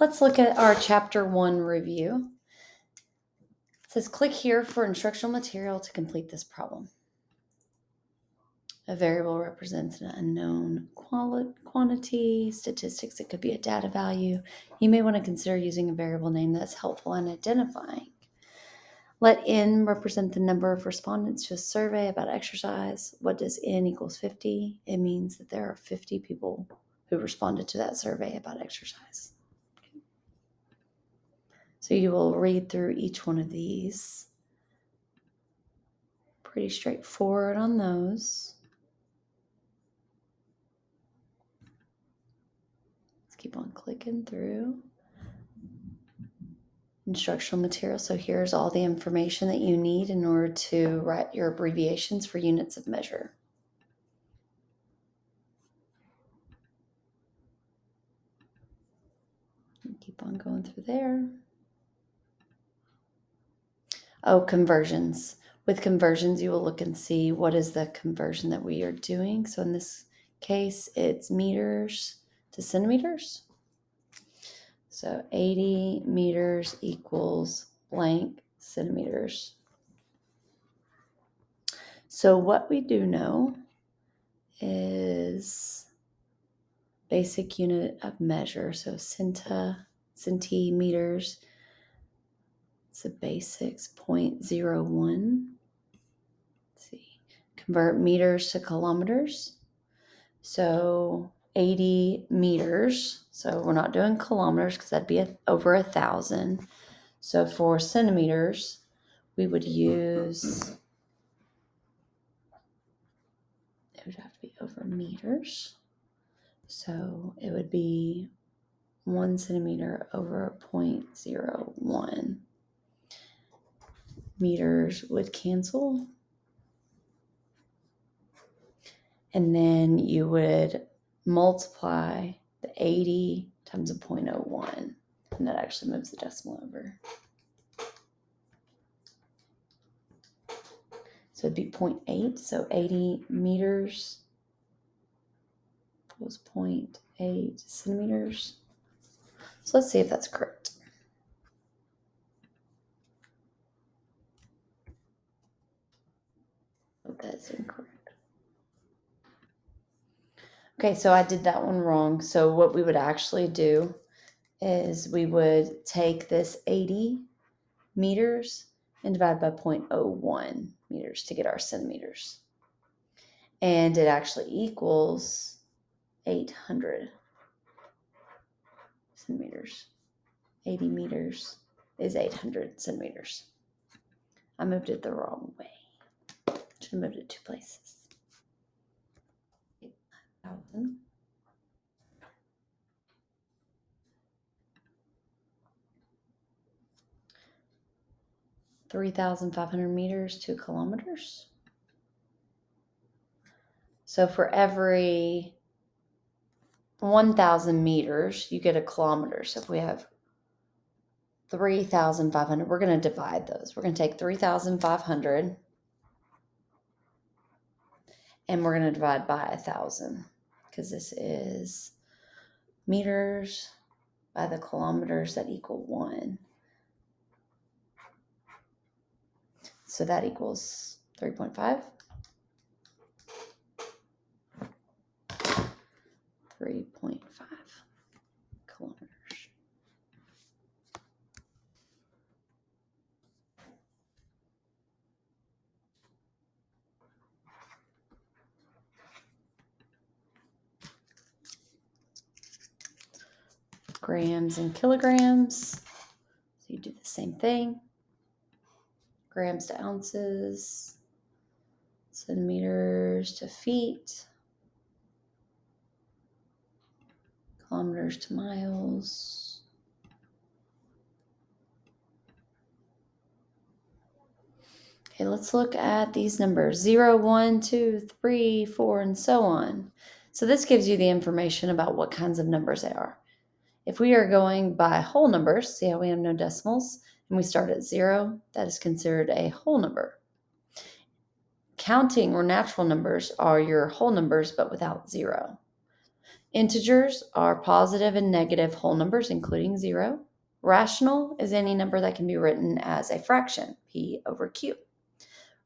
Let's look at our Chapter 1 review. It says, click here for instructional material to complete this problem. A variable represents an unknown quantity, statistics. It could be a data value. You may want to consider using a variable name that's helpful in identifying. Let N represent the number of respondents to a survey about exercise. What does N equals 50? It means that there are 50 people who responded to that survey about exercise. So you will read through each one of these. Pretty straightforward on those. Let's keep on clicking through. Instructional material. So here's all the information that you need in order to write your abbreviations for units of measure. Keep on going through there. Oh, conversions. With conversions, you will look and see what is the conversion that we are doing. So in this case, it's meters to centimeters. So 80 meters equals blank centimeters. So what we do know is basic unit of measure. So centimeters. It's the basics, 0.01. Let's see. Convert meters to kilometers. So 80 meters. So we're not doing kilometers because that'd be over 1,000. So for centimeters, we would use, it would have to be over meters. So it would be 1 centimeter over 0.01. Meters would cancel. And then you would multiply the 80 times 0.01. And that actually moves the decimal over. So it'd be 0.8. So 80 meters equals 0.8 centimeters. So let's see if that's correct. Oh, that's incorrect. Okay, so I did that one wrong. So what we would actually do is we would take this 80 meters and divide by 0.01 meters to get our centimeters. And it actually equals 800 centimeters. 80 meters is 800 centimeters. I moved it the wrong way. Should have moved it 2 places. 8,000. 3,500 meters to kilometers. So for every 1,000 meters, you get a kilometer. So if we have 3,500, we're going to divide those. We're going to take 3,500 and we're going to divide by 1,000 because this is meters by the kilometers that equal 1. So that equals 3.5. 3.5 kilometers. Grams and kilograms. So you do the same thing. Grams to ounces, centimeters to feet, kilometers to miles. Okay, let's look at these numbers, 0, 1, 2, 3, 4, and so on. So this gives you the information about what kinds of numbers they are. If we are going by whole numbers, see how we have no decimals, and we start at 0, that is considered a whole number. Counting or natural numbers are your whole numbers, but without 0. Integers are positive and negative whole numbers, including 0. Rational is any number that can be written as a fraction, P over Q.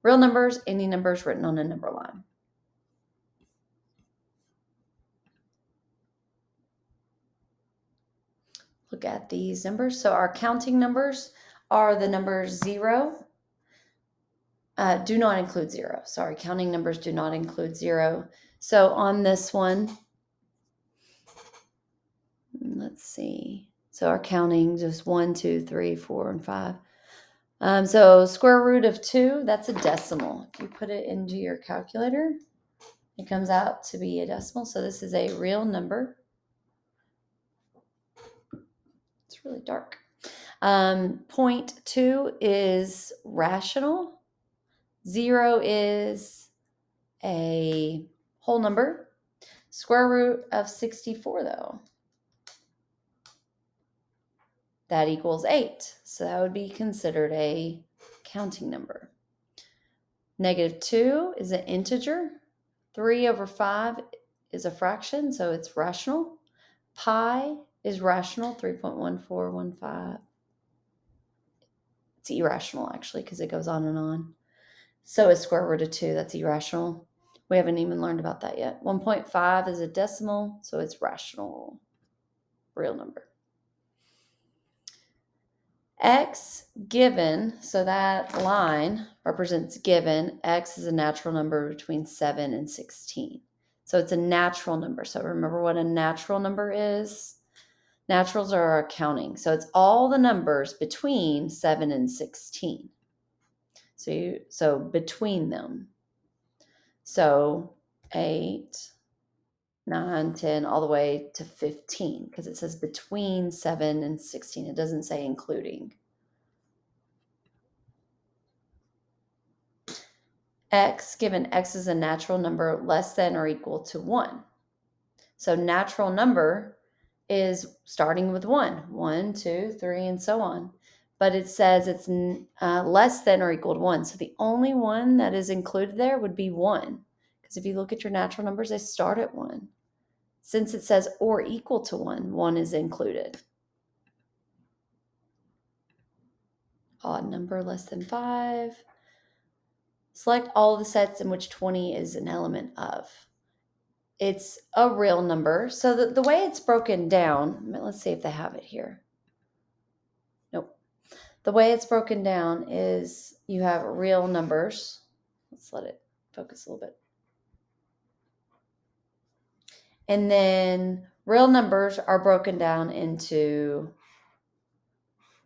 Real numbers, any numbers written on a number line. Look at these numbers. So our counting numbers are the numbers 0. Do not include 0. Sorry, counting numbers do not include 0. So on this one, let's see. So our counting just 1, 2, 3, 4, and 5. So square root of 2, that's a decimal. If you put it into your calculator, it comes out to be a decimal. So this is a real number. It's really dark. 0.2 is rational. 0 is a whole number. Square root of 64, though, that equals 8. So that would be considered a counting number. -2 is an integer. 3 over 5 is a fraction, so it's rational. Pi is rational, 3.1415. It's irrational, actually, because it goes on and on. So is square root of 2. That's irrational. We haven't even learned about that yet. 1.5 is a decimal, so it's rational, real number. X given, so that line represents given. X is a natural number between 7 and 16. So it's a natural number. So remember what a natural number is? Naturals are our counting. So it's all the numbers between 7 and 16. So between them. So 8, 9, 10, all the way to 15, because it says between 7 and 16. It doesn't say including. X, given X is a natural number less than or equal to 1. So natural number is starting with 1, 1, 2, 3, and so on. But it says it's less than or equal to 1. So the only one that is included there would be 1. Because if you look at your natural numbers, they start at 1. Since it says or equal to 1, 1 is included. Odd number less than 5. Select all the sets in which 20 is an element of. It's a real number. So the way it's broken down, let's see if they have it here. Nope. The way it's broken down is you have real numbers. Let's let it focus a little bit. And then real numbers are broken down into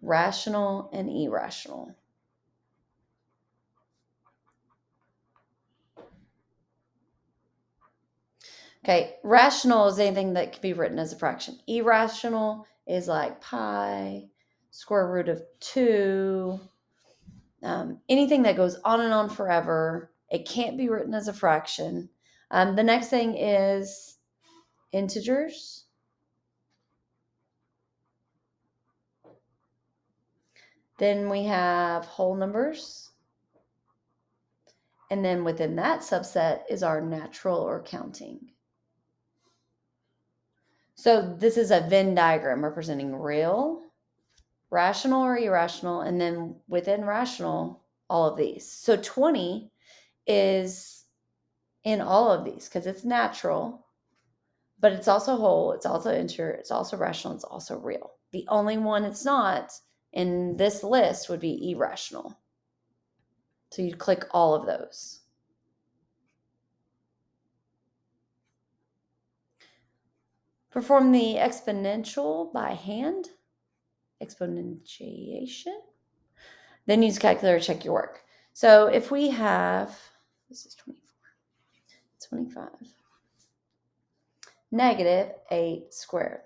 rational and irrational. Okay, rational is anything that can be written as a fraction. Irrational is like pi, square root of 2, anything that goes on and on forever. It can't be written as a fraction. The next thing is integers. Then we have whole numbers. And then within that subset is our natural or counting. So this is a Venn diagram representing real, rational or irrational, and then within rational, all of these. So 20 is in all of these because it's natural, but it's also whole, it's also integer, it's also rational, it's also real. The only one it's not in this list would be irrational. So you'd click all of those. Perform the exponential by hand, exponentiation. Then use calculator to check your work. So if we have, this is 24, 25, -8 squared.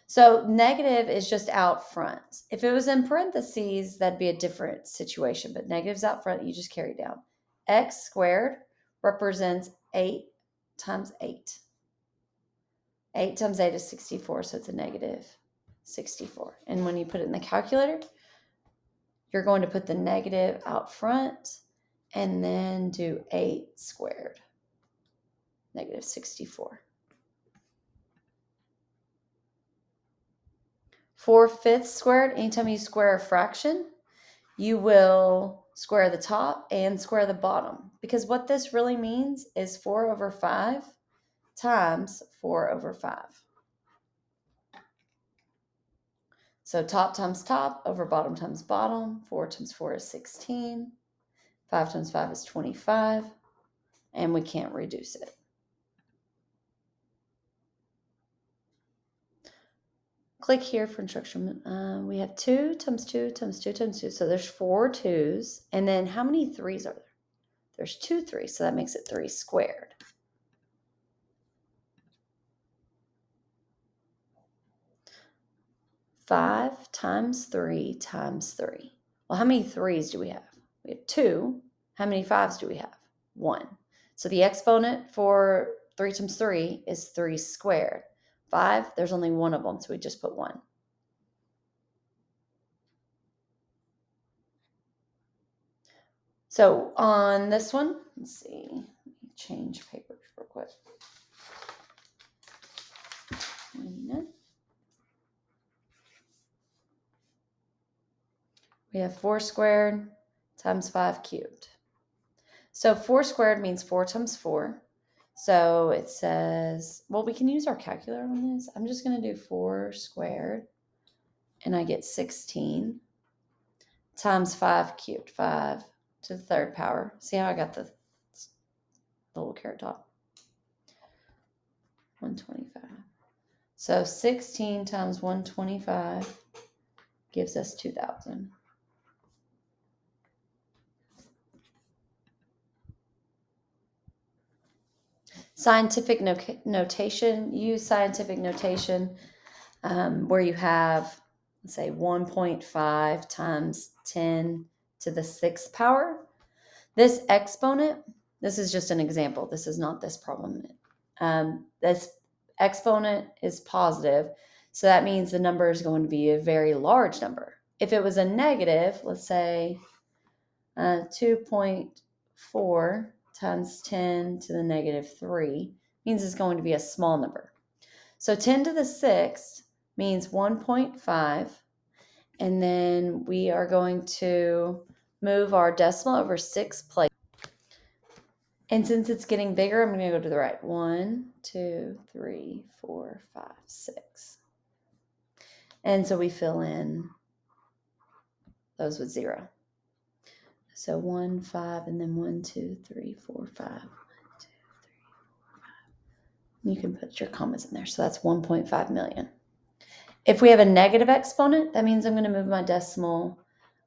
So negative is just out front. If it was in parentheses, that'd be a different situation, but negative's out front, you just carry it down. X squared represents 8 times 8. 8 times 8 is 64, so it's a -64. And when you put it in the calculator, you're going to put the negative out front and then do 8 squared, -64. 4/5 squared, anytime you square a fraction, you will square the top and square the bottom. Because what this really means is 4/5 times 4/5. So top times top over bottom times bottom. 4 times 4 is 16. 5 times 5 is 25. And we can't reduce it. Click here for instruction. We have 2 times 2 times 2 times 2. So there's 4 2's. And then how many 3's are there? There's 2 3's. So that makes it 3 squared. Five times 3 times 3. Well, how many 3's do we have? We have 2. How many 5's do we have? 1. So the exponent for 3 times 3 is 3 squared. 5, there's only one of them, so we just put 1. So on this one, let's see, let me change papers real quick. We have 4 squared times 5 cubed. So 4 squared means 4 times 4. So it says, well, we can use our calculator on this. I'm just going to do 4 squared, and I get 16 times 5 cubed, 5 to the 3rd power. See how I got the little carrot top? 125. So 16 times 125 gives us 2,000. Scientific notation, use scientific notation where you have, let's say, 1.5 times 10 to the 6th power. This exponent, this is just an example. This is not this problem. This exponent is positive, so that means the number is going to be a very large number. If it was a negative, let's say 2.4 times 10 to the negative 3 means it's going to be a small number. So 10 to the 6th means 1.5, and then we are going to move our decimal over 6 places. And since it's getting bigger, I'm going to go to the right. 1, 2, 3, 4, 5, 6. And so we fill in those with 0. So 1, 5, and then 1, 2, 3, 4, 5. 1, 2, 3, 4, 5. You can put your commas in there. So that's 1.5 million. If we have a negative exponent, that means I'm going to move my decimal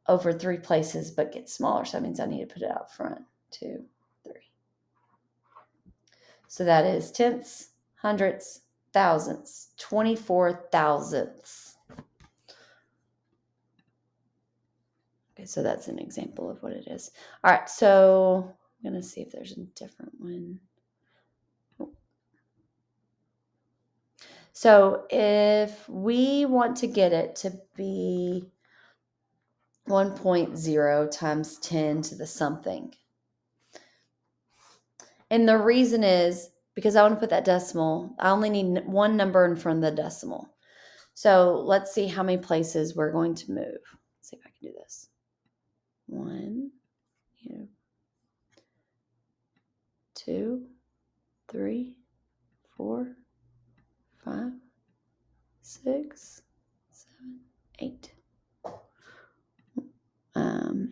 over 3 places but get smaller. So that means I need to put it out front. 2, 3. So that is tenths, hundredths, thousandths, 24 thousandths. Okay, so that's an example of what it is. All right, so I'm going to see if there's a different one. So if we want to get it to be 1.0 times 10 to the something. And the reason is because I want to put that decimal, I only need one number in front of the decimal. So let's see how many places we're going to move. Let's see if I can do this. 1, 2, 3, 4, 5, 6, 7, 8.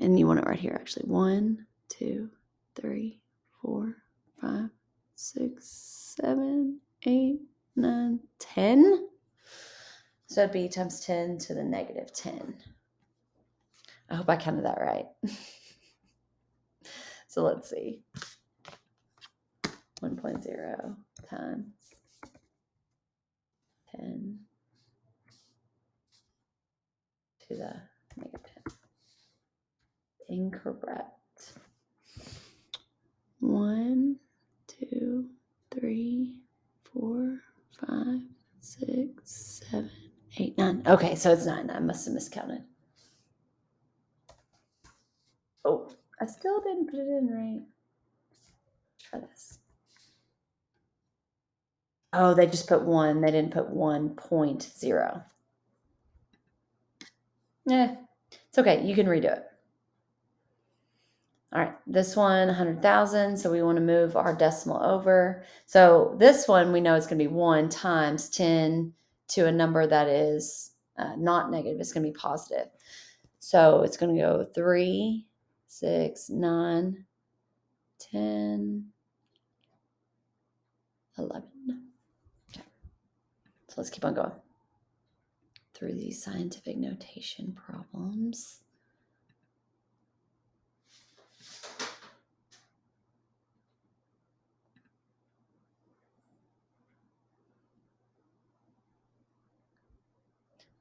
And you want it right here, actually. 1, 2, 3, 4, 5, 6, 7, 8, 9, 10. So it'd be times 10 to the negative 10. I hope I counted that right. So let's see. 1.0 times 10 to the negative 10. Incorrect. 1, 2, 3, 4, 5, 6, 7, 8, 9. Okay, so it's 9. I must have miscounted. Oh, I still didn't put it in right. Try this. Oh, they just put 1. They didn't put 1.0. It's okay. You can redo it. All right, this one, 100,000. So we want to move our decimal over. So this one, we know it's going to be 1 times 10 to a number that is not negative. It's going to be positive. So it's going to go 3, 6, 9, 10, 11. Okay. So let's keep on going through these scientific notation problems.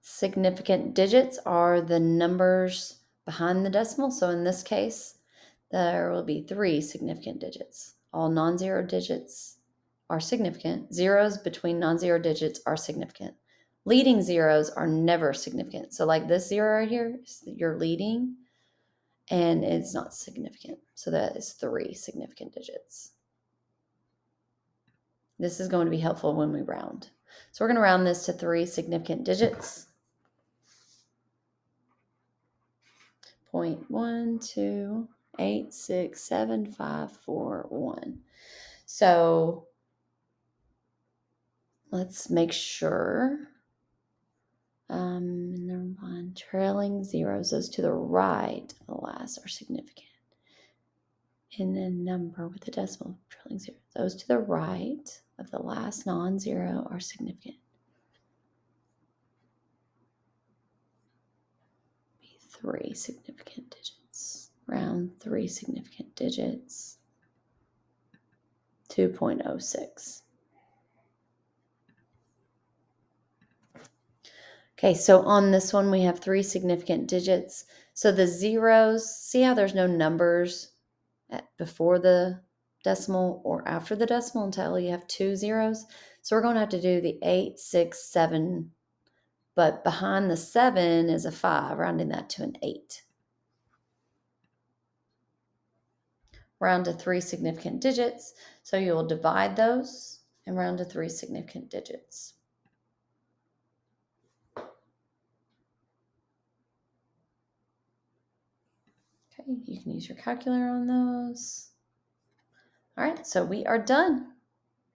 Significant digits are the numbers behind the decimal. So in this case, there will be 3 significant digits. All non-zero digits are significant. Zeros between non-zero digits are significant. Leading zeros are never significant. So like this 0 right here, you're leading and it's not significant. So that is 3 significant digits. This is going to be helpful when we round. So we're going to round this to 3 significant digits. 0.128675541. So let's make sure. Never mind. Trailing zeros, those to the right of the last are significant. And then number with the decimal trailing zero, those to the right of the last non-zero are significant. 3 significant digits. Round 3 significant digits. 2.06. Okay, so on this one, we have 3 significant digits. So the zeros, see how there's no numbers before the decimal or after the decimal until you have 2 zeros? So we're going to have to do the 8, 6, 7, but behind the 7 is a 5, rounding that to an 8. Round to 3 significant digits, so you will divide those and round to 3 significant digits. Okay, you can use your calculator on those. All right, so we are done.